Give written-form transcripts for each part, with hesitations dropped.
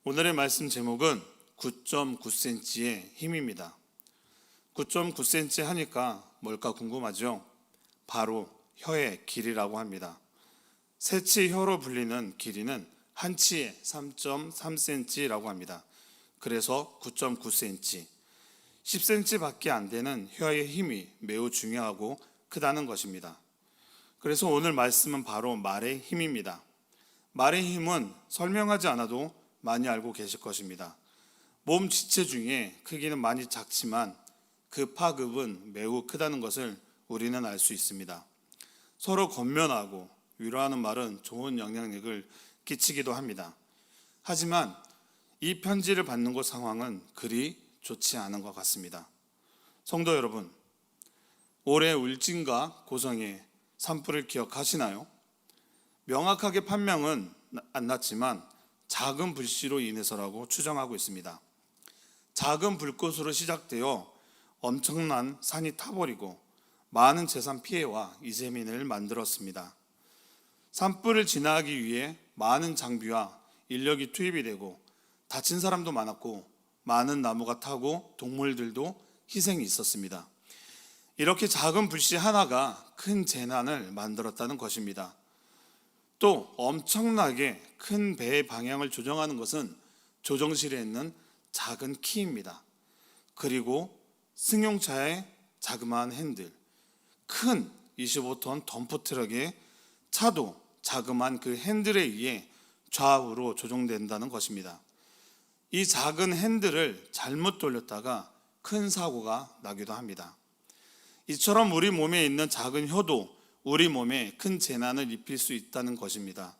오늘의 말씀 제목은 9.9cm의 힘입니다. 9.9cm 하니까 뭘까 궁금하죠? 바로 혀의 길이라고 합니다. 세치 혀로 불리는 길이는 한 치에 3.3cm라고 합니다. 그래서 9.9cm, 10cm 밖에 안 되는 혀의 힘이 매우 중요하고 크다는 것입니다. 그래서 오늘 말씀은 바로 말의 힘입니다. 말의 힘은 설명하지 않아도 많이 알고 계실 것입니다. 몸 지체 중에 크기는 많이 작지만 그 파급은 매우 크다는 것을 우리는 알 수 있습니다. 서로 권면하고 위로하는 말은 좋은 영향력을 끼치기도 합니다. 하지만 이 편지를 받는 곳 상황은 그리 좋지 않은 것 같습니다. 성도 여러분, 올해 울진과 고성의 산불을 기억하시나요? 명확하게 판명은 안 났지만 작은 불씨로 인해서라고 추정하고 있습니다. 작은 불꽃으로 시작되어 엄청난 산이 타버리고 많은 재산 피해와 이재민을 만들었습니다. 산불을 진화하기 위해 많은 장비와 인력이 투입이 되고 다친 사람도 많았고 많은 나무가 타고 동물들도 희생이 있었습니다. 이렇게 작은 불씨 하나가 큰 재난을 만들었다는 것입니다. 또 엄청나게 큰 배의 방향을 조정하는 것은 조정실에 있는 작은 키입니다. 그리고 승용차의 자그마한 핸들, 큰 25톤 덤프트럭의 차도 자그마한 그 핸들에 의해 좌우로 조정된다는 것입니다. 이 작은 핸들을 잘못 돌렸다가 큰 사고가 나기도 합니다. 이처럼 우리 몸에 있는 작은 혀도 우리 몸에 큰 재난을 입힐 수 있다는 것입니다.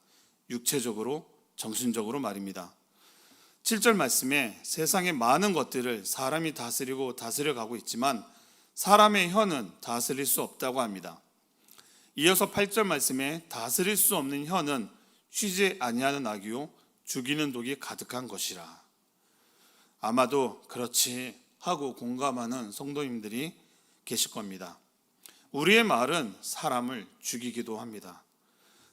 육체적으로, 정신적으로 말입니다. 7절 말씀에 세상의 많은 것들을 사람이 다스리고 다스려가고 있지만 사람의 혀는 다스릴 수 없다고 합니다. 이어서 8절 말씀에 다스릴 수 없는 혀는 쉬지 아니하는 악이요 죽이는 독이 가득한 것이라. 아마도 그렇지 하고 공감하는 성도님들이 계실 겁니다. 우리의 말은 사람을 죽이기도 합니다.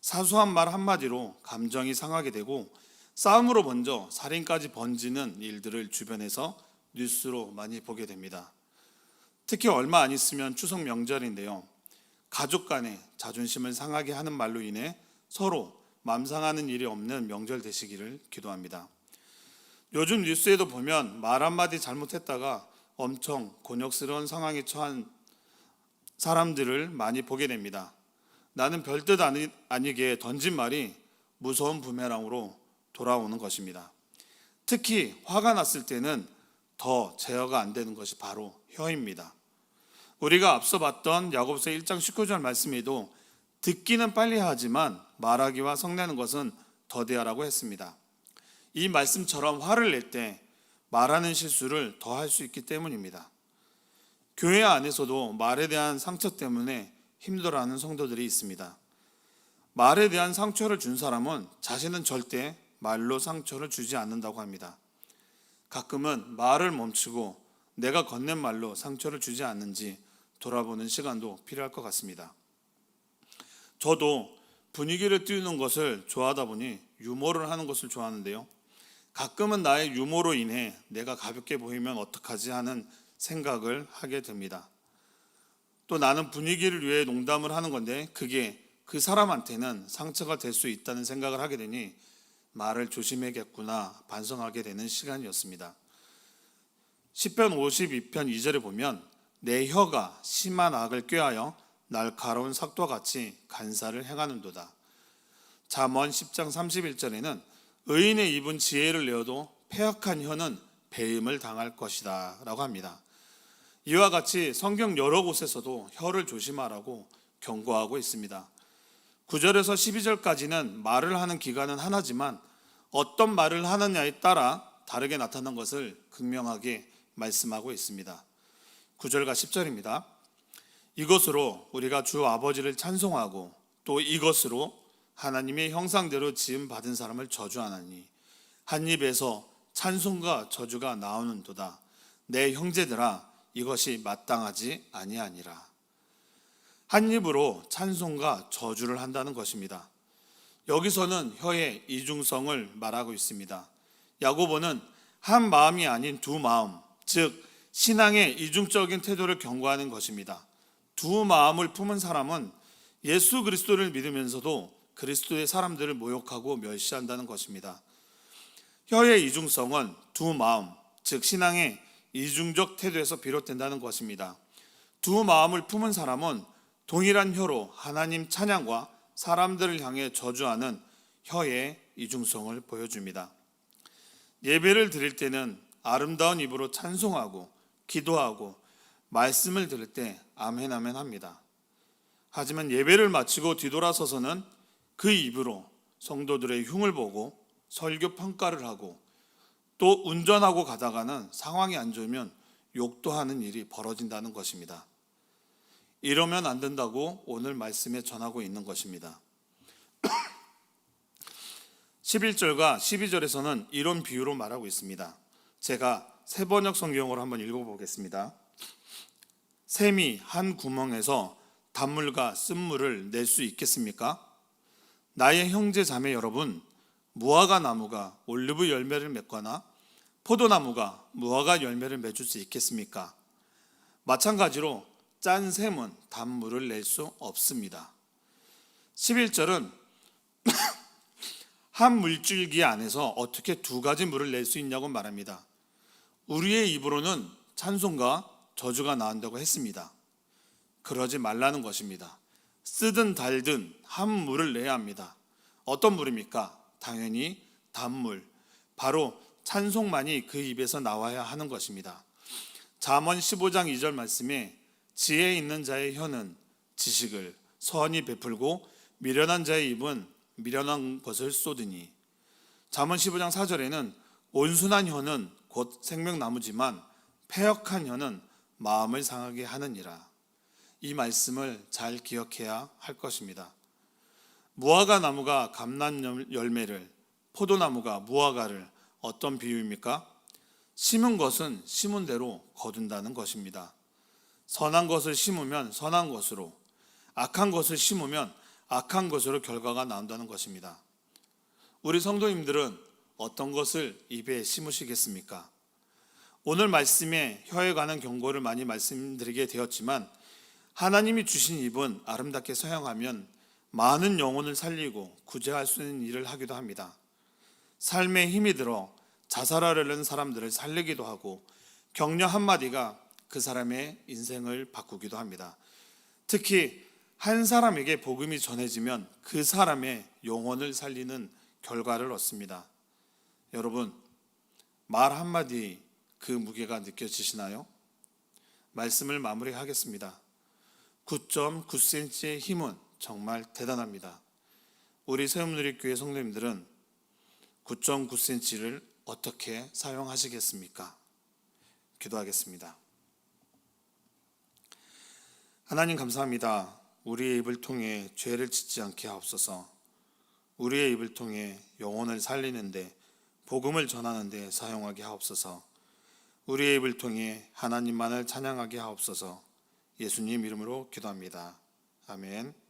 사소한 말 한마디로 감정이 상하게 되고 싸움으로 먼저 살인까지 번지는 일들을 주변에서 뉴스로 많이 보게 됩니다. 특히 얼마 안 있으면 추석 명절인데요. 가족 간의 자존심을 상하게 하는 말로 인해 서로 맘상하는 일이 없는 명절 되시기를 기도합니다. 요즘 뉴스에도 보면 말 한마디 잘못했다가 엄청 곤욕스러운 상황에 처한 사람들을 많이 보게 됩니다. 나는 별뜻 아니게 던진 말이 무서운 부메랑으로 돌아오는 것입니다. 특히 화가 났을 때는 더 제어가 안 되는 것이 바로 혀입니다. 우리가 앞서 봤던 야고보서 1장 19절 말씀에도 듣기는 빨리 하지만 말하기와 성내는 것은 더디하라고 했습니다. 이 말씀처럼 화를 낼 때 말하는 실수를 더 할 수 있기 때문입니다. 교회 안에서도 말에 대한 상처 때문에 힘들어하는 성도들이 있습니다. 말에 대한 상처를 준 사람은 자신은 절대 말로 상처를 주지 않는다고 합니다. 가끔은 말을 멈추고 내가 건넨 말로 상처를 주지 않는지 돌아보는 시간도 필요할 것 같습니다. 저도 분위기를 띄우는 것을 좋아하다 보니 유머를 하는 것을 좋아하는데요. 가끔은 나의 유머로 인해 내가 가볍게 보이면 어떡하지 하는 생각을 하게 됩니다. 또 나는 분위기를 위해 농담을 하는 건데 그게 그 사람한테는 상처가 될 수 있다는 생각을 하게 되니 말을 조심해야겠구나 반성하게 되는 시간이었습니다. 시편 52편 2절에 보면 내 혀가 심한 악을 꾀하여 날카로운 삭도와 같이 간사를 행하는도다. 잠언 10장 31절에는 의인의 입은 지혜를 내어도 패역한 혀는 배임을 당할 것이다 라고 합니다. 이와 같이 성경 여러 곳에서도 혀를 조심하라고 경고하고 있습니다. 9절에서 12절까지는 말을 하는 기간은 하나지만 어떤 말을 하느냐에 따라 다르게 나타난 것을 극명하게 말씀하고 있습니다. 9절과 10절입니다. 이것으로 우리가 주 아버지를 찬송하고 또 이것으로 하나님의 형상대로 지음 받은 사람을 저주하나니 한 입에서 찬송과 저주가 나오는도다. 내 형제들아 이것이 마땅하지 아니하니라. 한 입으로 찬송과 저주를 한다는 것입니다. 여기서는 혀의 이중성을 말하고 있습니다. 야고보는 한 마음이 아닌 두 마음, 즉 신앙의 이중적인 태도를 경고하는 것입니다. 두 마음을 품은 사람은 예수 그리스도를 믿으면서도 그리스도의 사람들을 모욕하고 멸시한다는 것입니다. 혀의 이중성은 두 마음, 즉 신앙의 이중적 태도에서 비롯된다는 것입니다. 두 마음을 품은 사람은 동일한 혀로 하나님 찬양과 사람들을 향해 저주하는 혀의 이중성을 보여줍니다. 예배를 드릴 때는 아름다운 입으로 찬송하고 기도하고 말씀을 들을 때 아멘 아멘 합니다. 하지만 예배를 마치고 뒤돌아서서는 그 입으로 성도들의 흉을 보고 설교 평가를 하고 또 운전하고 가다가는 상황이 안 좋으면 욕도 하는 일이 벌어진다는 것입니다. 이러면 안 된다고 오늘 말씀에 전하고 있는 것입니다. 11절과 12절에서는 이런 비유로 말하고 있습니다. 제가 새번역 성경으로 한번 읽어보겠습니다. 샘이 한 구멍에서 단물과 쓴물을 낼 수 있겠습니까? 나의 형제 자매 여러분, 무화과 나무가 올리브 열매를 맺거나 포도나무가 무화과 열매를 맺을 수 있겠습니까? 마찬가지로 짠 샘은 단물을 낼 수 없습니다. 11절은 한 물줄기 안에서 어떻게 두 가지 물을 낼 수 있냐고 말합니다. 우리의 입으로는 찬송과 저주가 나온다고 했습니다. 그러지 말라는 것입니다. 쓰든 달든 한 물을 내야 합니다. 어떤 물입니까? 당연히 단물, 바로 찬송만이 그 입에서 나와야 하는 것입니다. 잠언 15장 2절 말씀에 지혜 있는 자의 혀는 지식을 선히 베풀고 미련한 자의 입은 미련한 것을 쏟으니, 잠언 15장 4절에는 온순한 혀는 곧 생명나무지만 패역한 혀는 마음을 상하게 하느니라. 이 말씀을 잘 기억해야 할 것입니다. 무화과 나무가 감람 열매를, 포도나무가 무화과를, 어떤 비유입니까? 심은 것은 심은 대로 거둔다는 것입니다. 선한 것을 심으면 선한 것으로, 악한 것을 심으면 악한 것으로 결과가 나온다는 것입니다. 우리 성도님들은 어떤 것을 입에 심으시겠습니까? 오늘 말씀에 혀에 관한 경고를 많이 말씀드리게 되었지만 하나님이 주신 입은 아름답게 사용하면 많은 영혼을 살리고 구제할 수 있는 일을 하기도 합니다. 삶에 힘이 들어 자살하려는 사람들을 살리기도 하고 격려 한마디가 그 사람의 인생을 바꾸기도 합니다. 특히 한 사람에게 복음이 전해지면 그 사람의 영혼을 살리는 결과를 얻습니다. 여러분, 말 한마디 그 무게가 느껴지시나요? 말씀을 마무리하겠습니다. 9.9cm의 힘은 정말 대단합니다. 우리 세움누리교회 성도님들은 9.9cm를 어떻게 사용하시겠습니까? 기도하겠습니다. 하나님 감사합니다. 우리의 입을 통해 죄를 짓지 않게 하옵소서. 우리의 입을 통해 영혼을 살리는데, 복음을 전하는데 사용하게 하옵소서. 우리의 입을 통해 하나님만을 찬양하게 하옵소서. 예수님 이름으로 기도합니다. 아멘.